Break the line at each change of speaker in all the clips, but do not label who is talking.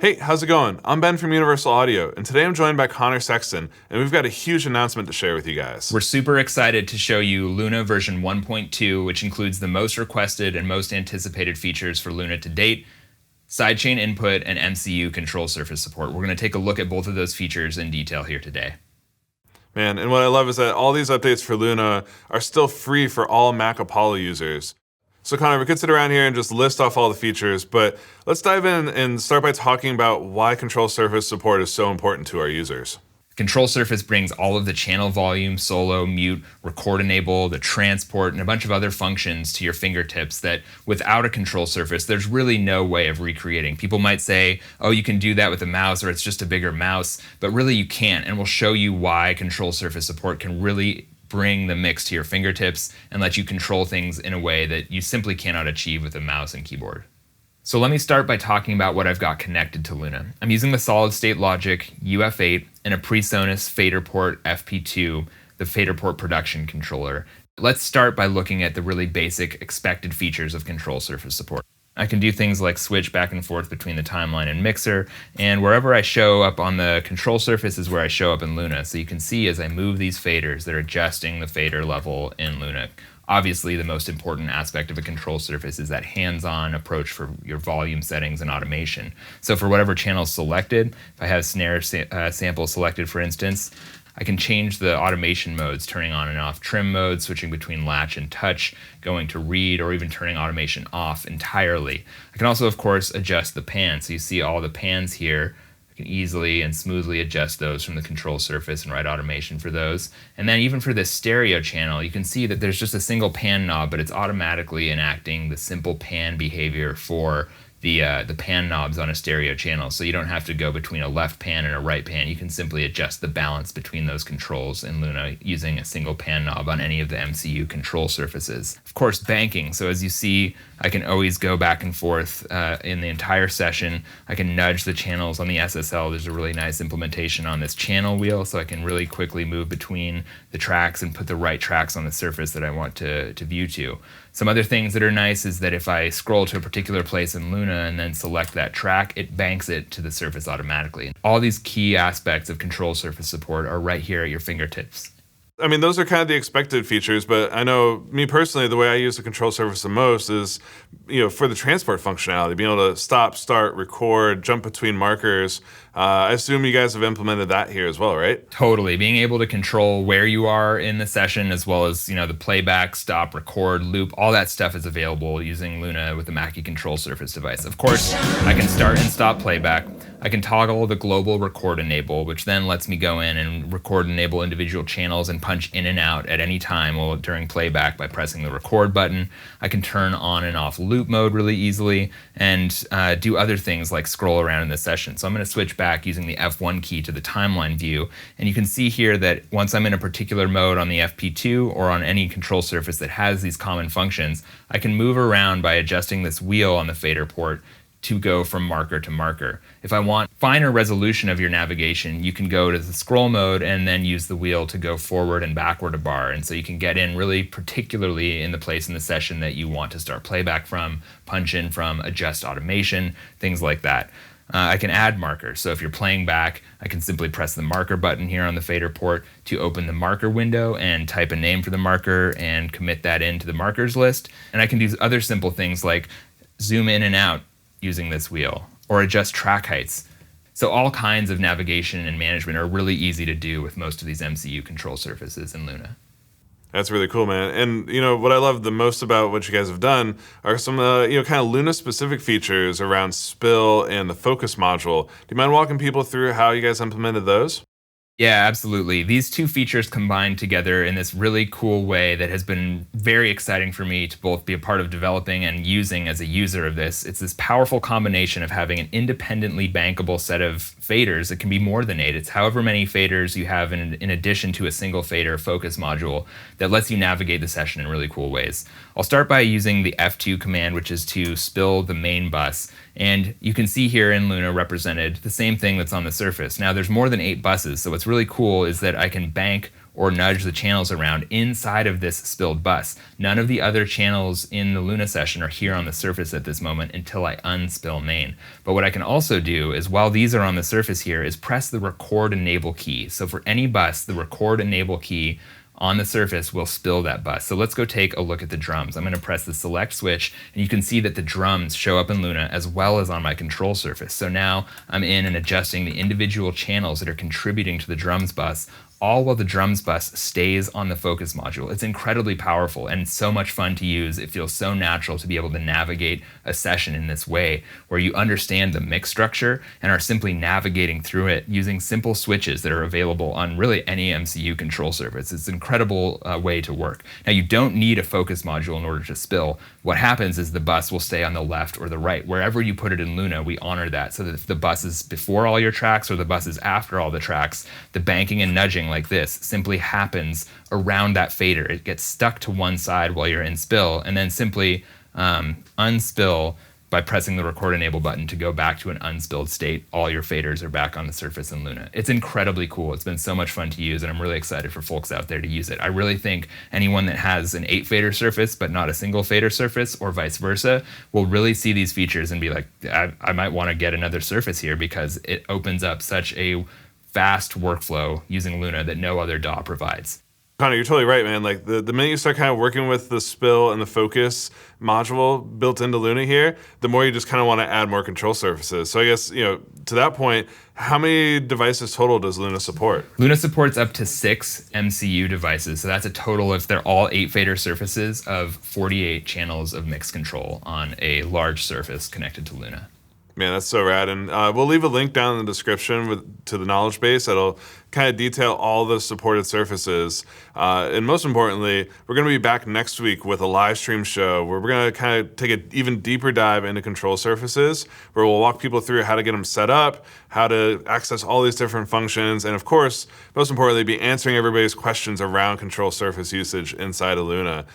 Hey, how's it going? I'm Ben from Universal Audio, and today I'm joined by Connor Sexton, and we've got a huge announcement to share with you guys.
We're super excited to show you Luna version 1.2, which includes the most requested and most anticipated features for Luna to date, sidechain input, and MCU control surface support. We're going to take a look at both of those features in detail here today.
Man, and what I love is that all these updates for Luna are still free for all Mac Apollo users. So Connor, we could sit around here and just list off all the features, but let's dive in and start by talking about why control surface support is so important to our users.
Control surface brings all of the channel volume, solo, mute, record enable, the transport, and a bunch of other functions to your fingertips that without a control surface, there's really no way of recreating. People might say, oh, you can do that with a mouse or it's just a bigger mouse, but really you can't. And we'll show you why control surface support can really bring the mix to your fingertips and let you control things in a way that you simply cannot achieve with a mouse and keyboard. So let me start by talking about what I've got connected to Luna. I'm using the solid state logic UF8 and a PreSonus fader port FP2, the fader port production controller. Let's start by looking at the really basic expected features of control surface support. I can do things like switch back and forth between the timeline and mixer, and wherever I show up on the control surface is where I show up in Luna. So you can see as I move these faders, they're adjusting the fader level in Luna. Obviously, the most important aspect of a control surface is that hands-on approach for your volume settings and automation. So for whatever channel is selected, if I have snare sample selected, for instance, I can change the automation modes, turning on and off trim mode, switching between latch and touch, going to read, or even turning automation off entirely. I can also, of course, adjust the pan. So you see all the pans here. I can easily and smoothly adjust those from the control surface and write automation for those. And then even for this stereo channel, you can see that there's just a single pan knob, but it's automatically enacting the simple pan behavior for the pan knobs on a stereo channel. So you don't have to go between a left pan and a right pan. You can simply adjust the balance between those controls in Luna using a single pan knob on any of the MCU control surfaces. Of course, banking. So as you see, I can always go back and forth in the entire session. I can nudge the channels on the SSL. There's a really nice implementation on this channel wheel, so I can really quickly move between the tracks and put the right tracks on the surface that I want to view to. Some other things that are nice is that if I scroll to a particular place in Luna and then select that track, it banks it to the surface automatically. All these key aspects of control surface support are right here at your fingertips.
I mean, those are kind of the expected features, but I know me personally, the way I use the control surface the most is, for the transport functionality, being able to stop, start, record, jump between markers. I assume you guys have implemented that here as well, right?
Totally. Being able to control where you are in the session, as well as, the playback, stop, record, loop, all that stuff is available using Luna with the Mackie control surface device. Of course, I can start and stop playback. I can toggle the global record enable, which then lets me go in and record enable individual channels and punch in and out at any time or during playback by pressing the record button. I can turn on and off loop mode really easily and do other things like scroll around in the session. So I'm going to switch back using the F1 key to the timeline view. And you can see here that once I'm in a particular mode on the FP2 or on any control surface that has these common functions, I can move around by adjusting this wheel on the fader port to go from marker to marker. If I want finer resolution of your navigation, you can go to the scroll mode and then use the wheel to go forward and backward a bar. And so you can get in really particularly in the place in the session that you want to start playback from, punch in from, adjust automation, things like that. I can add markers. So if you're playing back, I can simply press the marker button here on the fader port to open the marker window and type a name for the marker and commit that into the markers list. And I can do other simple things like zoom in and out using this wheel, or adjust track heights. So all kinds of navigation and management are really easy to do with most of these MCU control surfaces in Luna.
That's really cool, man. And what I love the most about what you guys have done are some kind of Luna-specific features around spill and the focus module. Do you mind walking people through how you guys implemented those?
Yeah, absolutely. These two features combined together in this really cool way that has been very exciting for me to both be a part of developing and using as a user of this. It's this powerful combination of having an independently bankable set of faders. It can be more than 8. It's however many faders you have in addition to a single fader focus module that lets you navigate the session in really cool ways. I'll start by using the F2 command, which is to spill the main bus. And you can see here in Luna represented the same thing that's on the surface. Now there's more than 8 buses, so what's really cool is that I can bank or nudge the channels around inside of this spilled bus. None of the other channels in the Luna session are here on the surface at this moment until I unspill main. But what I can also do is, while these are on the surface here, is press the record enable key. So for any bus, the record enable key on the surface will spill that bus. So let's go take a look at the drums. I'm going to press the select switch, and you can see that the drums show up in Luna as well as on my control surface. So now I'm in and adjusting the individual channels that are contributing to the drums bus, all while the drums bus stays on the focus module. It's incredibly powerful and so much fun to use. It feels so natural to be able to navigate a session in this way, where you understand the mix structure and are simply navigating through it using simple switches that are available on really any MCU control surface. It's an incredible way to work. Now, you don't need a focus module in order to spill. What happens is the bus will stay on the left or the right. Wherever you put it in Luna, we honor that, so that if the bus is before all your tracks or the bus is after all the tracks, the banking and nudging like this simply happens around that fader. It gets stuck to one side while you're in spill, and then simply unspill by pressing the record enable button to go back to an unspilled state. All your faders are back on the surface in Luna. It's incredibly cool. It's been so much fun to use, and I'm really excited for folks out there to use it. I really think anyone that has an 8 fader surface but not a single fader surface, or vice versa, will really see these features and be like, I might want to get another surface here, because it opens up such a fast workflow using Luna that no other DAW provides.
Connor, you're totally right, man. Like the minute you start kind of working with the spill and the focus module built into Luna here, the more you just kind of want to add more control surfaces. So I guess, to that point, how many devices total does Luna support?
Luna supports up to 6 MCU devices. So that's a total, if they're all 8 fader surfaces, of 48 channels of mix control on a large surface connected to Luna.
Man, that's so rad. And we'll leave a link down in the description to the knowledge base that'll kind of detail all the supported surfaces. And most importantly, we're going to be back next week with a live stream show where we're going to kind of take an even deeper dive into control surfaces, where we'll walk people through how to get them set up, how to access all these different functions, and of course, most importantly, be answering everybody's questions around control surface usage inside of Luna.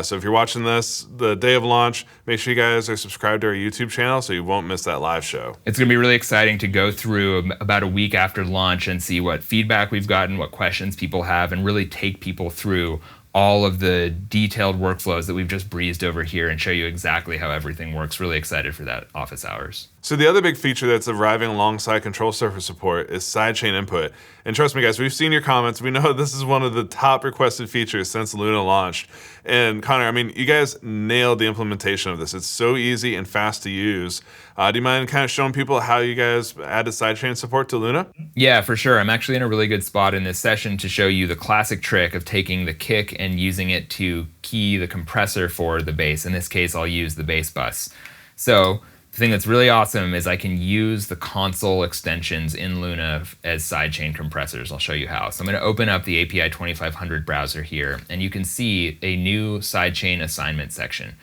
So if you're watching this the day of launch, make sure you guys are subscribed to our YouTube channel so you won't miss that live show.
It's going to be really exciting to go through about a week after launch and see what feedback we've gotten, what questions people have, and really take people through all of the detailed workflows that we've just breezed over here and show you exactly how everything works. Really excited for that office hours.
So the other big feature that's arriving alongside control surface support is sidechain input. And trust me guys, we've seen your comments. We know this is one of the top requested features since Luna launched. And Connor, I mean, you guys nailed the implementation of this. It's so easy and fast to use. Do you mind kind of showing people how you guys added sidechain support to Luna?
Yeah, for sure. I'm actually in a really good spot in this session to show you the classic trick of taking the kick and using it to key the compressor for the bass. In this case, I'll use the bass bus. So the thing that's really awesome is I can use the console extensions in Luna as sidechain compressors. I'll show you how. So I'm going to open up the API 2500 browser here, and you can see a new sidechain assignment section.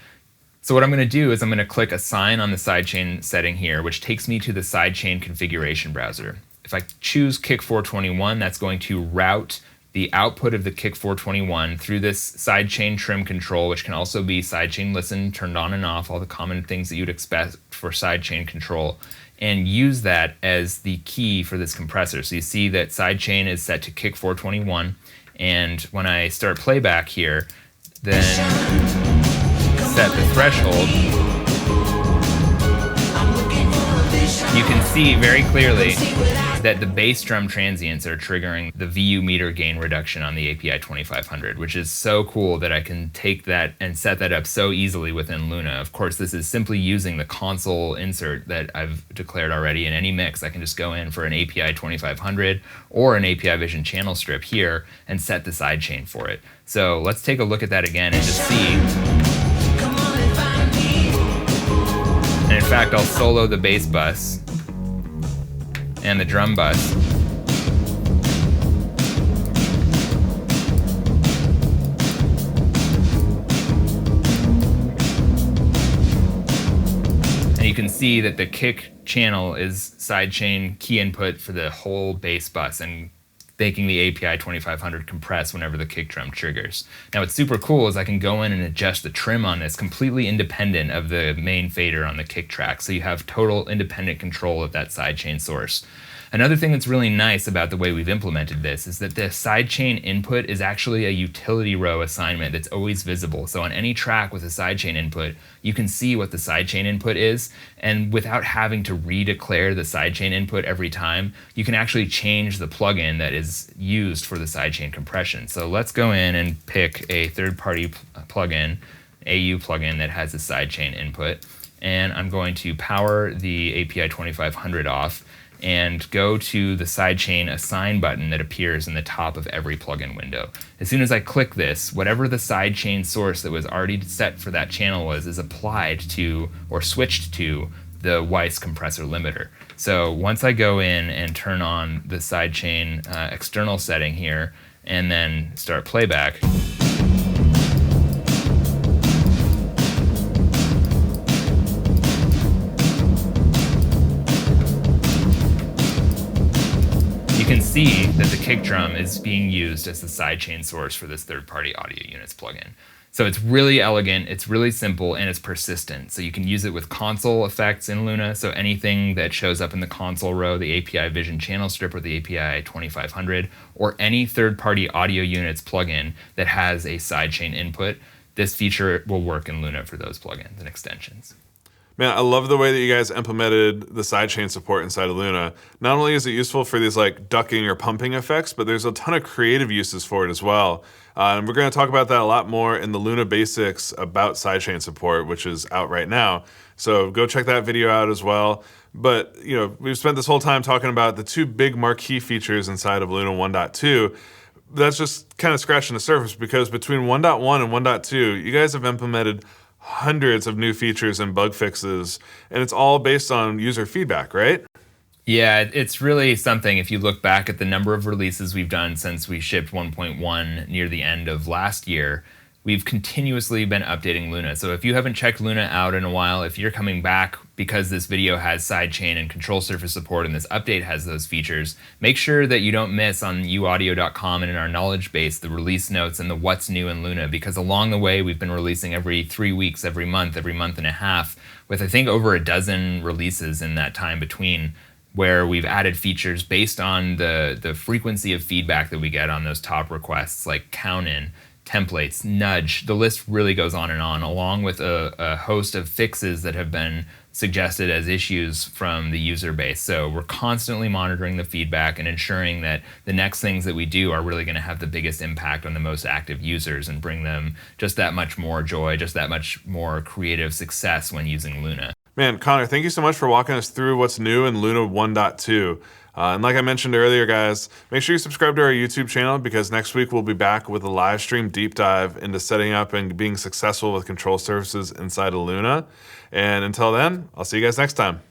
So what I'm going to do is I'm going to click Assign on the sidechain setting here, which takes me to the sidechain configuration browser. If I choose Kick 421, that's going to route the output of the Kick 421 through this sidechain trim control, which can also be sidechain listen, turned on and off, all the common things that you'd expect for sidechain control, and use that as the key for this compressor. So you see that sidechain is set to Kick 421, and when I start playback here, then set the threshold, you can see very clearly that the bass drum transients are triggering the VU meter gain reduction on the API 2500, which is so cool that I can take that and set that up so easily within Luna. Of course, this is simply using the console insert that I've declared already. In any mix, I can just go in for an API 2500 or an API Vision channel strip here and set the sidechain for it. So let's take a look at that again and just see. And in fact, I'll solo the bass bus and the drum bus. And you can see that the kick channel is sidechain key input for the whole bass bus and making the API 2500 compress whenever the kick drum triggers. Now what's super cool is I can go in and adjust the trim on this completely independent of the main fader on the kick track, so you have total independent control of that sidechain source. Another thing that's really nice about the way we've implemented this is that the sidechain input is actually a utility row assignment that's always visible. So on any track with a sidechain input, you can see what the sidechain input is, and without having to redeclare the sidechain input every time, you can actually change the plugin that is used for the sidechain compression. So let's go in and pick a third-party plugin, AU plugin that has a sidechain input, and I'm going to power the API 2500 off and go to the sidechain assign button that appears in the top of every plugin window. As soon as I click this, whatever the sidechain source that was already set for that channel is applied to or switched to the Weiss compressor limiter. So once I go in and turn on the sidechain external setting here and then start playback, you can see that the kick drum is being used as the sidechain source for this third-party audio units plugin. So it's really elegant, it's really simple, and it's persistent. So you can use it with console effects in Luna. So anything that shows up in the console row, the API Vision channel strip or the API 2500, or any third-party audio units plugin that has a sidechain input, this feature will work in Luna for those plugins and extensions.
Man, I love the way that you guys implemented the sidechain support inside of Luna. Not only is it useful for these like ducking or pumping effects, but there's a ton of creative uses for it as well. And we're going to talk about that a lot more in the Luna Basics about sidechain support, which is out right now. So go check that video out as well. But we've spent this whole time talking about the two big marquee features inside of Luna 1.2. That's just kind of scratching the surface, because between 1.1 and 1.2, you guys have implemented hundreds of new features and bug fixes, and it's all based on user feedback, right?
Yeah, it's really something. If you look back at the number of releases we've done since we shipped 1.1 near the end of last year, we've continuously been updating Luna. So if you haven't checked Luna out in a while, if you're coming back because this video has sidechain and control surface support and this update has those features, make sure that you don't miss on uaudio.com and in our knowledge base the release notes and the what's new in Luna, because along the way we've been releasing every 3 weeks, every month and a half, with I think over a dozen releases in that time between, where we've added features based on the frequency of feedback that we get on those top requests, like count in, templates, nudge. The list really goes on, along with a host of fixes that have been suggested as issues from the user base. So we're constantly monitoring the feedback and ensuring that the next things that we do are really going to have the biggest impact on the most active users and bring them just that much more joy, just that much more creative success when using Luna.
Man, Connor, thank you so much for walking us through what's new in Luna 1.2. And like I mentioned earlier, guys, make sure you subscribe to our YouTube channel, because next week we'll be back with a live stream deep dive into setting up and being successful with control surfaces inside of Luna. And until then, I'll see you guys next time.